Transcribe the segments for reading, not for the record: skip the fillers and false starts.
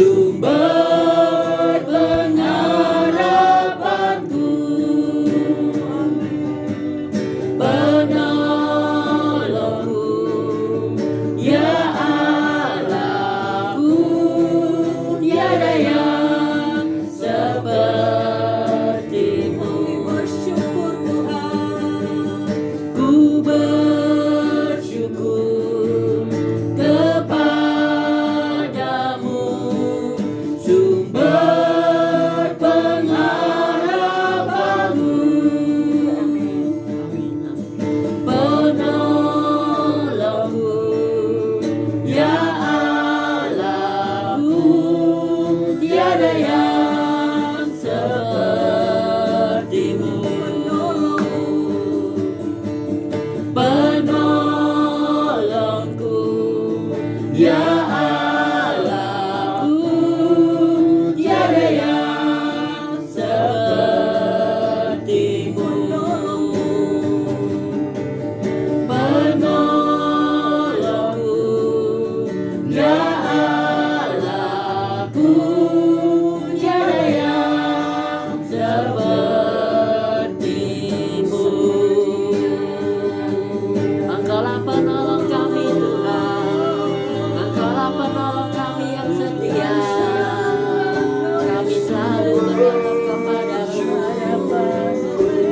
sumber pengharapanku, penolongku, ya Allahku, tiada yang sepertimu. Bersyukur Tuhan, Ku bersyukur kepadamu, sumber pengharapanku, penolongku, ya Allahku, tiada yang sepertimu. Penolongku, ya Allahku, tiada yang sepertimu. Penolongku, ya Allahku, tiada yang sepertimu. Engkaulah penolong kami Tuhan, Engkaulah penolong kami yang setia. Kami selalu berharap kepadamu.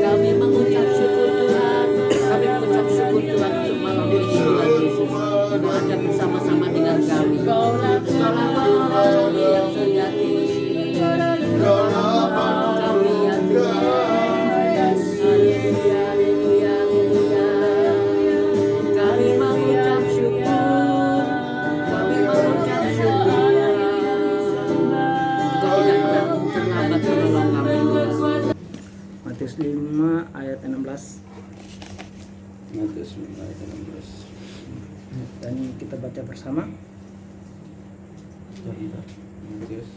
Kami mengucap syukur Tuhan, kami mengucap syukur Tuhan untuk malam ini Tuhan Yesus. Anda bersama-sama dengan kami. Engkaulah penolong kami yang sejati. Engkaulah penolong kami yang Tuhan. Haleluya, haleluya, haleluya. Kami mengucap syukur, kami mengucap syukur. Engkau tidak pernah terlambat menolong kami. Matius 5 ayat 16. Matius 5 ayat 16. Dan kita baca bersama. Matius.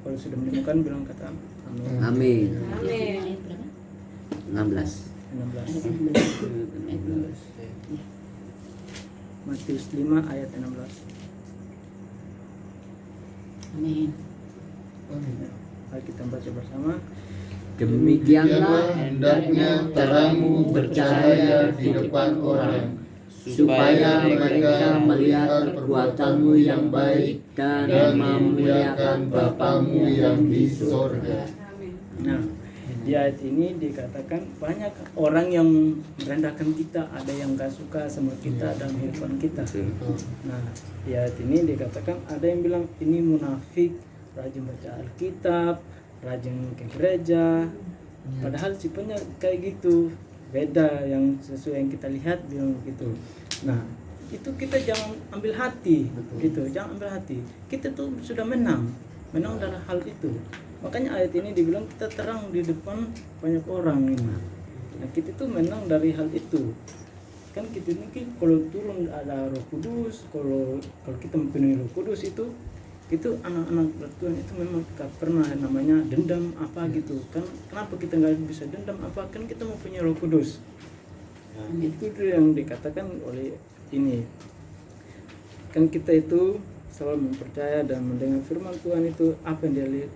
Kalau sudah menemukan bilang kata amin. Amin. amin. 16. 16. Matius 5 ayat 16. Amin. Mari kita baca bersama. Demikianlah hendaknya terangmu bercahaya di depan orang, supaya mereka melihat perbuatanmu yang baik dan memuliakan Bapamu yang di surga. Nah, di ayat ini dikatakan banyak orang yang merendahkan kita, ada yang gak suka sama kita dan kehidupan kita. Nah, di ayat ini dikatakan ada yang bilang ini munafik, rajin baca Alkitab, rajin ke gereja, padahal sifatnya kayak gitu, beda yang sesuai yang kita lihat bilang gitu. Nah, itu kita jangan ambil hati, gitu, jangan ambil hati. Kita tuh sudah menang dalam hal itu. Makanya ayat ini dibilang kita terang di depan banyak orang ini. Nah, kita tuh menang dari hal itu. Kan kita ini kalau turun ada Roh Kudus, kalau kita mempunyai Roh Kudus itu anak-anak Tuhan itu memang gak pernah namanya dendam apa gitu kan. Kenapa kita nggak bisa dendam apa, kan kita mempunyai Roh Kudus. Itu tuh yang dikatakan oleh ini, kan kita itu selalu mempercaya dan mendengar firman Tuhan itu apa yang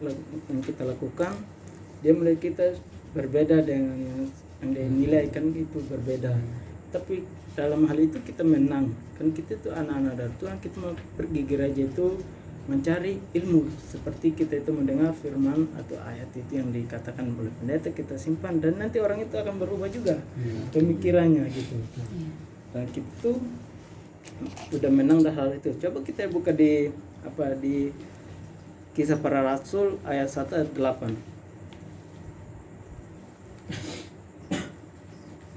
kita lakukan, dia melihat kita berbeda dengan yang dia nilai, kan itu berbeda. Tapi dalam hal itu kita menang, kan kita itu anak-anak dari Tuhan, kita mau pergi gereja itu mencari ilmu, seperti kita itu mendengar firman atau ayat itu yang dikatakan oleh pendeta, kita simpan dan nanti orang itu akan berubah juga pemikirannya gitu. Nah, kita tuh udah menang dah hal itu. Coba kita buka di Kisah Para Rasul ayat 1 ayat 8.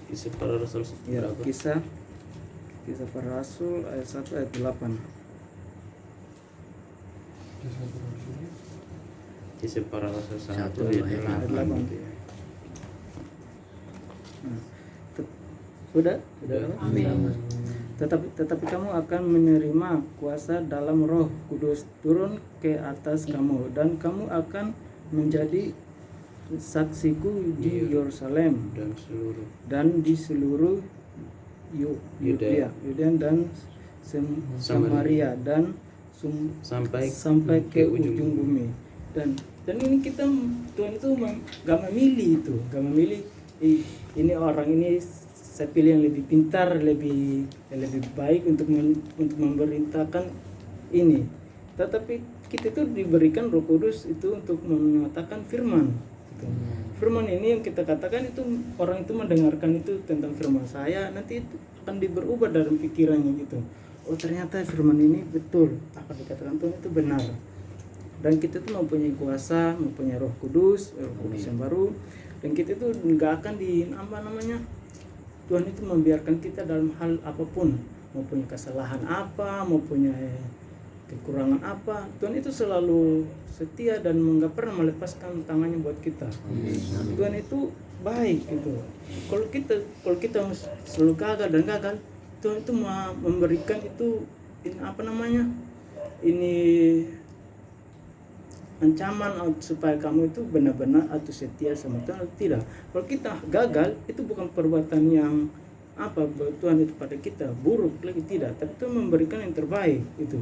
Kisah Para Rasul Ya, berapa? Kisah Para Rasul ayat 1 ayat 8. Kisah Para Rasul 1 Satu ayat ayat 8 8. tuh ya. Sudah? Amin. Tetapi kamu akan menerima kuasa dalam Roh Kudus turun ke atas kamu, dan kamu akan menjadi saksiku di Yerusalem dan seluruh dan di seluruh Yudea dan Samaria dan sampai ke ujung bumi. Dan ini kita, Tuhan itu gak memilih ini orang ini saya pilih yang lebih pintar, lebih baik untuk memerintahkan ini. Tetapi kita itu diberikan Roh Kudus itu untuk menyatakan firman. Firman ini yang kita katakan itu, orang itu mendengarkan itu tentang firman saya, nanti itu akan berubah dalam pikirannya gitu. Oh ternyata firman ini betul, apa dikatakan Tuhan itu benar. Dan kita itu mempunyai kuasa, mempunyai Roh Kudus yang baru, dan kita itu nggak akan Tuhan itu membiarkan kita dalam hal apapun, mau punya kesalahan apa, mau punya kekurangan apa, Tuhan itu selalu setia dan nggak pernah melepaskan tangannya buat kita. Tuhan itu baik gitu. Kalau kita selalu gagal, Tuhan itu memberikan itu ini ancaman supaya kamu itu benar-benar atau setia sama Tuhan atau tidak. Kalau kita gagal, itu bukan perbuatan yang Tuhan itu pada kita buruk lagi, tidak, tapi Tuhan memberikan yang terbaik itu.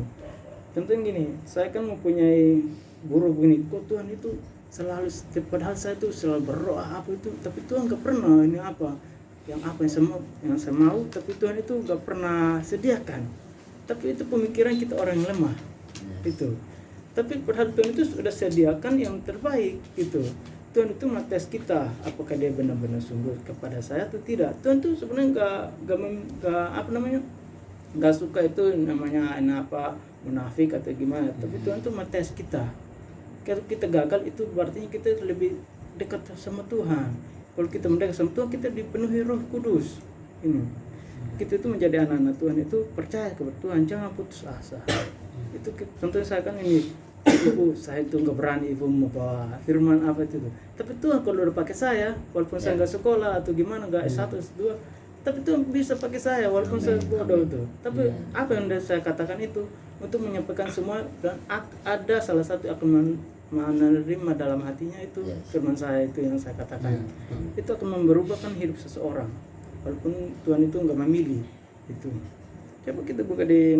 Contohnya gini, saya kan mempunyai buruk begini, kok Tuhan itu selalu, padahal saya itu selalu berdoa tapi Tuhan gak pernah yang saya mau, tapi Tuhan itu gak pernah sediakan. Tapi itu pemikiran kita orang yang lemah itu. Tapi padahal Tuhan itu sudah sediakan yang terbaik gitu. Tuhan itu mengetes kita, apakah dia benar-benar sungguh kepada saya atau tidak. Tuhan itu sebenarnya nggak suka itu namanya munafik atau gimana. Tapi Tuhan itu mengetes kita. Kalau kita gagal itu berarti kita lebih dekat sama Tuhan. Kalau kita mendekat sama Tuhan, kita dipenuhi Roh Kudus. Ini kita itu menjadi anak-anak Tuhan itu percaya kepada Tuhan, jangan putus asa. Itu contohnya saya kan ini, ibu saya itu nggak berani ibu mau bawa firman itu. Tapi Tuhan kalau udah pakai saya, walaupun saya nggak sekolah atau gimana, nggak S1 S2, tapi Tuhan bisa pakai saya walaupun saya bodoh itu. Tapi apa yang saya katakan itu untuk menyampaikan semua, dan ada salah satu akan menerima dalam hatinya itu firman saya itu yang saya katakan. Itu akan merubahkan hidup seseorang walaupun Tuhan itu nggak memilih itu. Coba kita buka di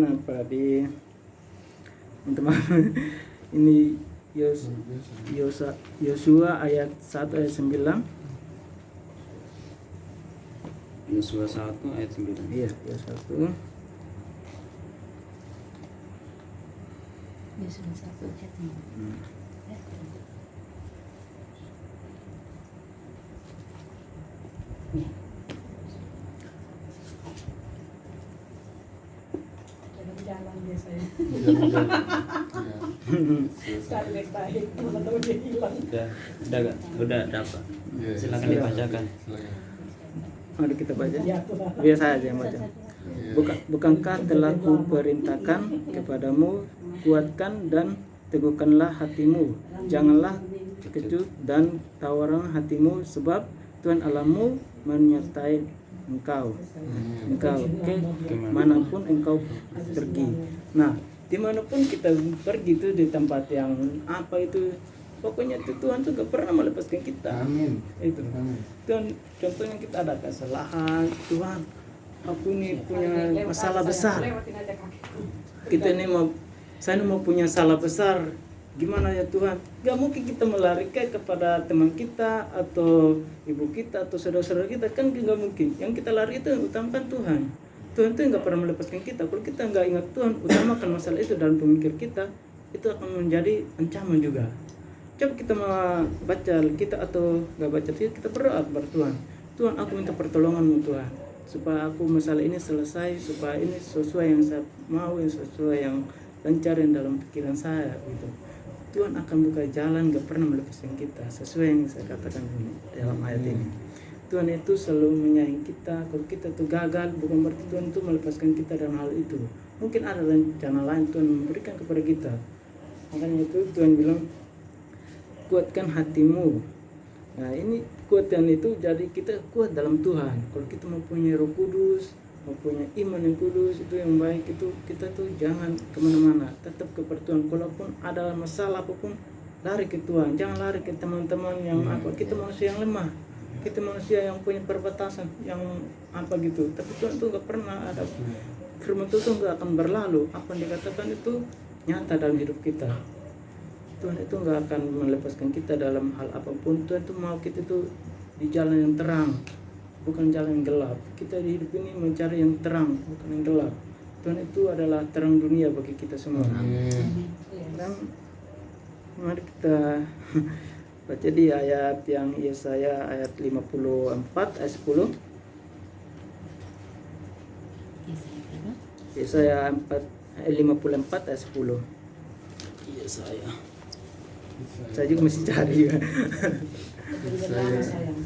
teman-teman ini Yosua ayat 1 ayat 9. Yosua 1 ayat 9. Iya, Yosua 1. Yosua 1 ayat 9. Jalan biasanya. Cari baik, tahu dia hilang. Udah dapat. Silakan dibacakan. Mari kita baca. Biasa aja yang baca. Bukankah telah kuperintahkan kepadamu, kuatkan dan teguhkanlah hatimu, janganlah kecut dan tawaran hatimu, sebab Tuhan Allahmu menyertai engkau ke manapun engkau pergi. Nah, dimanapun kita pergi itu, di tempat yang pokoknya itu Tuhan tuh gak pernah melepaskan kita. Amin. Itu Tuhan, contohnya kita ada kesalahan, Tuhan aku nih punya masalah besar, saya mau punya salah besar, gimana ya Tuhan? Gak mungkin kita melarikan kepada teman kita atau ibu kita atau saudara-saudara kita, kan gak mungkin. Yang kita lari itu utamakan Tuhan. Tuhan itu gak pernah melepaskan kita. Kalau kita gak ingat Tuhan, utamakan masalah itu dalam pemikir kita, itu akan menjadi ancaman juga. Coba kita mau baca kita atau gak baca kita berdoa kepada Tuhan. Tuhan, aku minta pertolongan-Mu Tuhan, supaya aku masalah ini selesai, supaya ini sesuai yang saya mau, yang sesuai yang lancar yang dalam pikiran saya gitu. Tuhan akan buka jalan, gak pernah melepaskan kita, sesuai yang saya katakan ini dalam ayat ini. Tuhan itu selalu menyayangi kita. Kalau kita tuh gagal, bukan berarti Tuhan itu melepaskan kita dalam hal itu. Mungkin ada rencana lain Tuhan memberikan kepada kita. Makanya itu Tuhan bilang, kuatkan hatimu. Nah ini kuatkan itu jadi kita kuat dalam Tuhan. Kalau kita mempunyai Roh Kudus, mempunyai iman yang kudus, itu yang baik, itu kita tuh jangan kemana-mana, tetap kepada Tuhan. Kalaupun ada masalah apapun, lari ke Tuhan, jangan lari ke teman-teman yang kita manusia yang lemah. kita manusia yang punya perbatasan yang apa gitu, tapi Tuhan itu nggak pernah ada firman Tuhan itu nggak akan berlalu. Apa yang dikatakan itu nyata dalam hidup kita. Tuhan itu nggak akan melepaskan kita dalam hal apapun. Tuhan itu mau kita itu di jalan yang terang, bukan jalan yang gelap. Kita di hidup ini mencari yang terang, bukan yang gelap. Tuhan itu adalah terang dunia bagi kita semua. Dan mari kita baca di ayat yang Yesaya ayat 54 ayat 10. Yesaya 54 ayat 10. Yesaya. Saya juga mesti cari ya. Lama sayang.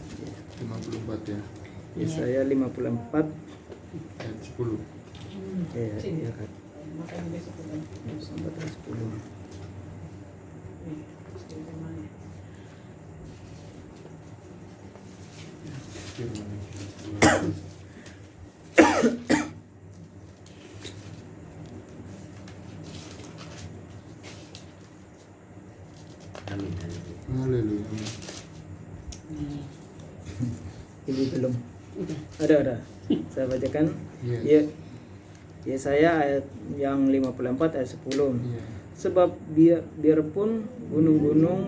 54 ya. Yesaya 54 Ayat 10. ya, Sini. ya kan. Makanya besok kita. 54 ayat 10. Nih, sini temanya. Firman. Amin. Haleluya. Ini belum. Ada. Saya bacakan. Yes. Ya. Yesaya ayat yang 54 ayat 10. Iya. Sebab biarpun gunung-gunung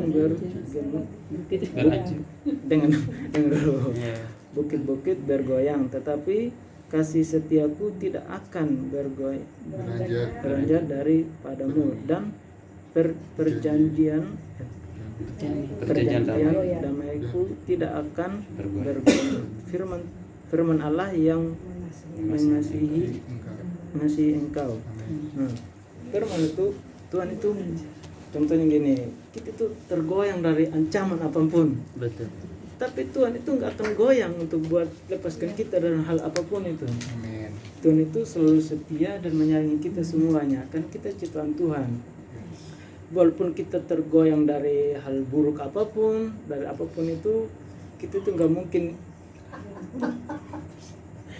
dengan dulu. Ya. Bukit-bukit bergoyang, tetapi kasih setiaku tidak akan beranjak daripadamu, dan perjanjian damaiku tidak akan bergoyang. Firman Allah yang mengasihi engkau. Nah, firman itu Tuhan itu contohnya gini, kita itu tergoyang dari ancaman apapun, Betul. tapi Tuhan itu nggak akan goyang untuk buat lepaskan kita dari hal apapun itu. Amin. Tuhan itu selalu setia dan menyayangi kita semuanya, kan kita ciptaan Tuhan. Walaupun kita tergoyang dari hal buruk apapun, dari apapun itu, kita itu nggak mungkin.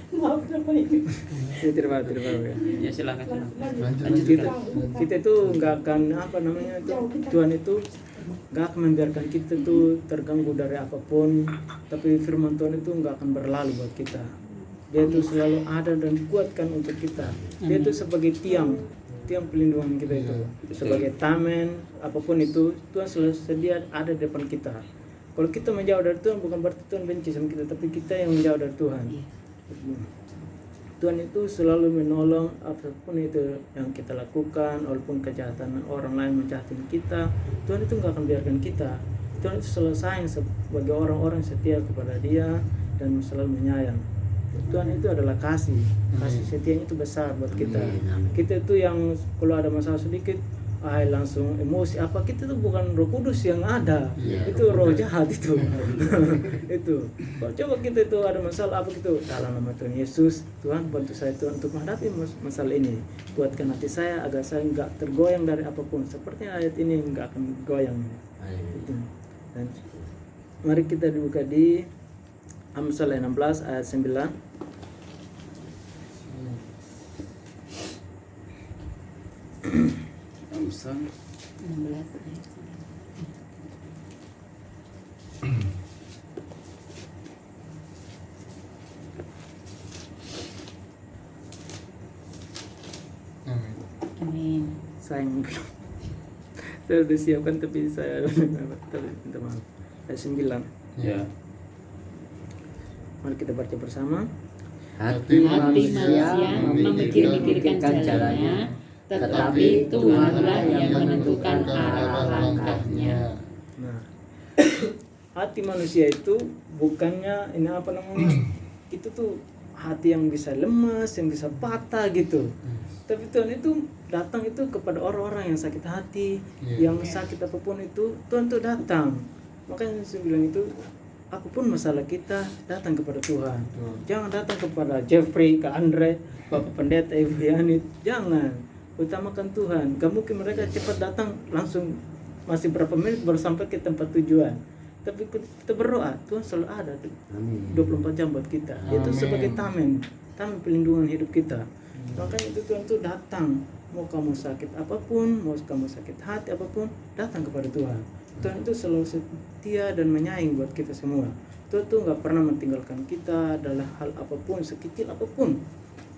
Maaf kenapa ini? Ya, tidak apa ya. Ya silakan. Lanjut. Kita itu nggak akan apa namanya itu, Tuhan itu nggak akan membiarkan kita tuh terganggu dari apapun, tapi firman Tuhan itu nggak akan berlalu buat kita. Dia itu selalu ada dan kuatkan untuk kita. Dia itu sebagai tiang pelindungan kita itu, sebagai tamen apapun itu, Tuhan selalu sedia ada di depan kita. Kalau kita menjauh dari Tuhan, bukan berarti Tuhan benci sama kita, tapi kita yang menjauh dari Tuhan. Tuhan itu selalu menolong apapun itu yang kita lakukan, walaupun kejahatan orang lain menjahatin kita, Tuhan itu nggak akan biarkan kita. Tuhan itu selalu sayang sebagai orang-orang setia kepada Dia dan selalu menyayang. Tuhan itu adalah kasih setianya itu besar buat kita. Kita itu yang kalau ada masalah sedikit, langsung emosi apa, kita itu bukan Roh Kudus yang ada, itu roh jahat itu. Itu kalau coba kita itu ada masalah apa gitu, dalam nama Tuhan Yesus, Tuhan bantu saya Tuhan untuk menghadapi masalah ini, kuatkan hati saya agar saya nggak tergoyang dari apapun, seperti ayat ini nggak akan goyang. Itu. Dan mari kita dibuka di Amsal 16 ayat 9. Amsal 16 ayat 9. Amin. Sayang belum. Saya udah siapkan tapi saya tapi minta maaf. Ayat 9. ya. Mari kita baca bersama. Hati manusia memikir-mikirkan jalannya, tetapi Tuhanlah yang menentukan arah langkahnya. Nah, hati manusia itu bukannya ini apa namanya? Itu tuh hati yang bisa lemas, yang bisa patah gitu. Tapi Tuhan itu datang itu kepada orang-orang yang sakit hati, yang sakit apapun itu, Tuhan tuh datang. Makanya saya bilang itu, apapun masalah kita, datang kepada Tuhan. Jangan datang kepada Jeffrey, Kak Andre, Bapak Pendeta, Ibu Yani, jangan. Utamakan Tuhan. Gak mungkin mereka cepat datang langsung, masih berapa menit baru sampai ke tempat tujuan. Tapi kita berdoa, Tuhan selalu ada 24 jam buat kita. Itu sebagai tamen pelindungan hidup kita. Makanya itu Tuhan tuh datang. Mau kamu sakit apapun, mau kamu sakit hati apapun, datang kepada Tuhan. Tuhan itu selalu setia dan menyayangi buat kita semua. Tuhan tuh nggak pernah meninggalkan kita dalam hal apapun, sekecil apapun.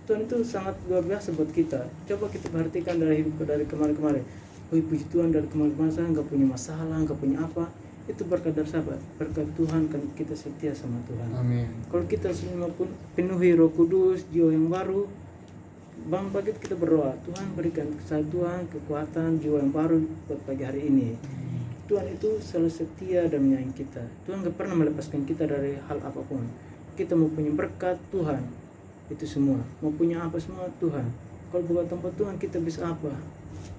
Tuhan itu sangat luar biasa buat kita. Coba kita perhatikan dari hidup dari kemarin-kemarin. Oh puji Tuhan, dari kemarin-kemarin saya nggak punya masalah, nggak punya apa. Itu berkat dari sahabat, berkat Tuhan kan kita setia sama Tuhan. Amin. Kalau kita semua pun penuhi Roh Kudus, jiwa yang baru, Bang pagi kita berdoa, Tuhan berikan kesatuan, kekuatan, jiwa yang baru buat pagi hari ini. Tuhan itu selalu setia dan menyayangi kita. Tuhan gak pernah melepaskan kita dari hal apapun. Kita mau punya berkat Tuhan, itu semua. Mau punya apa semua Tuhan. Kalau bukan tempat Tuhan kita bisa apa?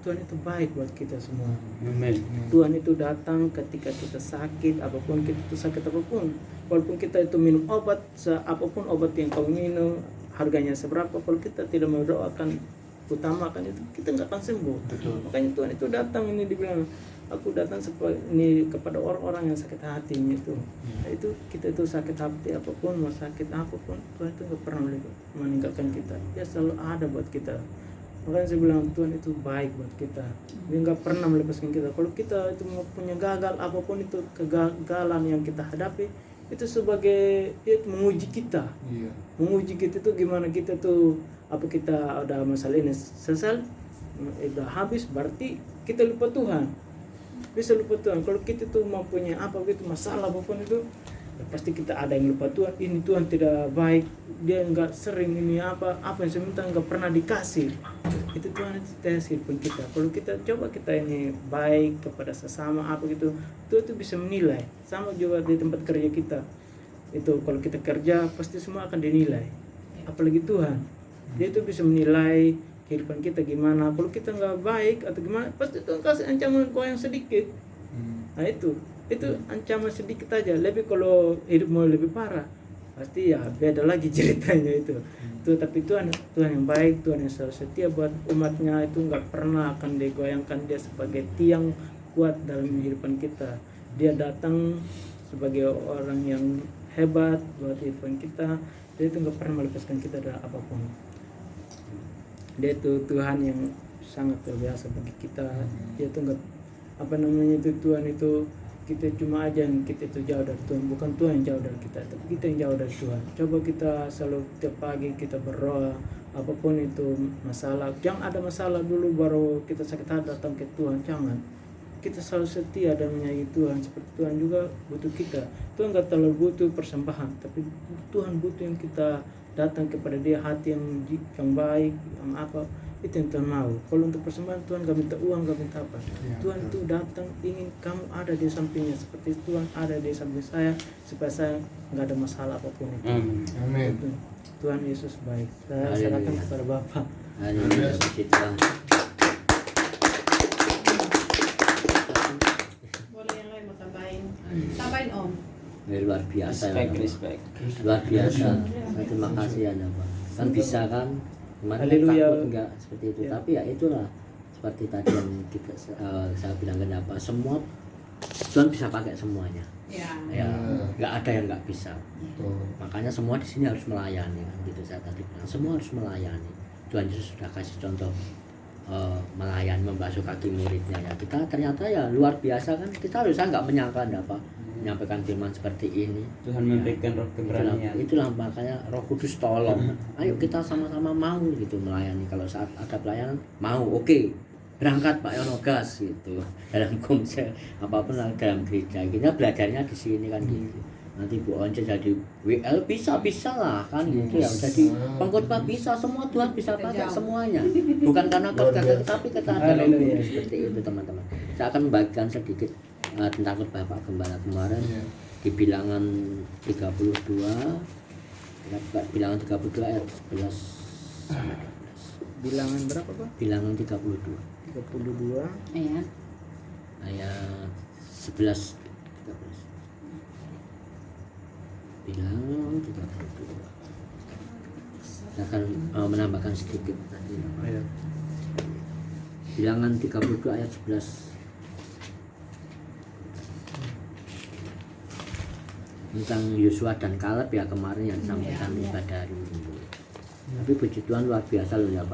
Tuhan itu baik buat kita semua. Amin. Tuhan itu datang ketika kita sakit, apapun kita itu sakit apapun. Walaupun kita itu minum obat, apapun obat yang kau minum, harganya seberapa, kalau kita tidak mendoakan, utamakan itu, kita nggak akan sembuh. Betul. Makanya Tuhan itu datang, ini dibilang, aku datang ini kepada orang-orang yang sakit hatinya itu. Nah, itu kita itu sakit hati apapun, mau sakit apapun, Tuhan itu nggak pernah meninggalkan kita. Dia selalu ada buat kita. Makanya saya bilang Tuhan itu baik buat kita. Dia nggak pernah melepaskan kita. Kalau kita itu mau punya gagal apapun itu, kegagalan yang kita hadapi, itu sebagai itu menguji kita. Iya. Menguji kita itu gimana kita tuh, apa kita ada masalah ini selesai, udah habis, berarti kita lupa Tuhan. Bisa lupa Tuhan. Kalau kita tuh mau punya apa gitu masalah apapun itu, ya pasti kita ada yang lupa Tuhan. Ini Tuhan tidak baik, dia nggak sering ini apa yang saya minta nggak pernah dikasih. Itu Tuhan itu tes hidup kita. Kalau kita coba kita ini baik kepada sesama apa gitu, Tuhan itu bisa menilai. Sama juga di tempat kerja kita. Itu kalau kita kerja pasti semua akan dinilai. Apalagi Tuhan, dia itu bisa menilai kehidupan kita gimana. Kalau kita nggak baik atau gimana, pasti Tuhan kasih ancaman kau yang sedikit. Nah itu ancaman sedikit aja. Lebih kalau hidup mau lebih parah, pasti ya beda lagi ceritanya itu. Tapi Tuhan yang baik, Tuhan yang selalu setia buat umatnya, itu nggak pernah akan digoyangkan. Dia sebagai tiang kuat dalam kehidupan kita. Dia datang sebagai orang yang hebat buat kehidupan kita. Dia itu nggak pernah melepaskan kita dari apapun. Dia itu Tuhan yang sangat luar biasa bagi kita. Dia itu nggak itu Tuhan itu kita cuma aja yang kita itu jauh dari Tuhan, bukan Tuhan yang jauh dari kita, tapi kita yang jauh dari Tuhan. Coba kita selalu tiap pagi kita berdoa, apapun itu masalah, jangan ada masalah dulu baru kita sakit hati datang ke Tuhan, jangan. Kita selalu setia dan menyayangi Tuhan, seperti Tuhan juga butuh kita. Tuhan gak terlalu butuh persembahan, tapi Tuhan butuh yang kita datang kepada Dia, hati yang baik, yang apa, itu yang Tuhan mau. Kalau untuk persembahan Tuhan gak minta uang, gak minta apa. Tuhan itu datang ingin kamu ada di sampingnya, seperti Tuhan ada di samping saya, supaya saya gak ada masalah apapun itu. Amin. Tuhan Yesus baik. Saya serahkan kepada Bapa. Haleluya, puji Tuhan. Boleh yang lain mau tambahin Om. Luar biasa ya, Respect. luar biasa. Terima kasih ya Pak. Kan bisa kan, kemarin Haleluya. takut enggak seperti itu, Ya. tapi ya itulah seperti tadi yang kita saya bilang kenapa semua Tuhan bisa pakai semuanya. Ya, nggak ada yang nggak bisa. Betul. Makanya semua di sini harus melayani kan, gitu saya tadi bilang. Semua harus melayani. Tuhan Yesus sudah kasih contoh melayani, membasuh kaki muridnya ya. Kita ternyata ya luar biasa kan. Kita harusnya nggak menyangka apa menyampaikan firman seperti ini. Tuhan memberikan roh keberanian. Itulah makanya Roh Kudus tolong. Ayo kita sama-sama mau gitu melayani. Kalau saat ada pelayanan mau, oke. Berangkat Pak Yono gas gitu. Dalam komsel apapun dalam gereja. Kita belajarnya di sini kan gitu. Nanti Bu Once jadi WL bisa lah kan gitu ya. Jadi pengkhotbah bisa, semua Tuhan bisa pakai semuanya. Bukan karena khotbah tapi kita ada Roh Kudus seperti itu teman-teman. Saya akan membagikan sedikit tentang khotbah Pak Gembala kemarin di Bilangan 32. Bilangan 32 ayat 11 sampai 12. Bilangan berapa Pak? Bilangan 32 Iya. ayat 11 13. Bilangan 32. Saya akan menambahkan sedikit tadi. Bilangan 32 ayat 11. Tentang Yosua dan Kaleb ya kemarin yang disampaikan pada hari Minggu. Tapi puji Tuhan luar biasa loh ya Pak.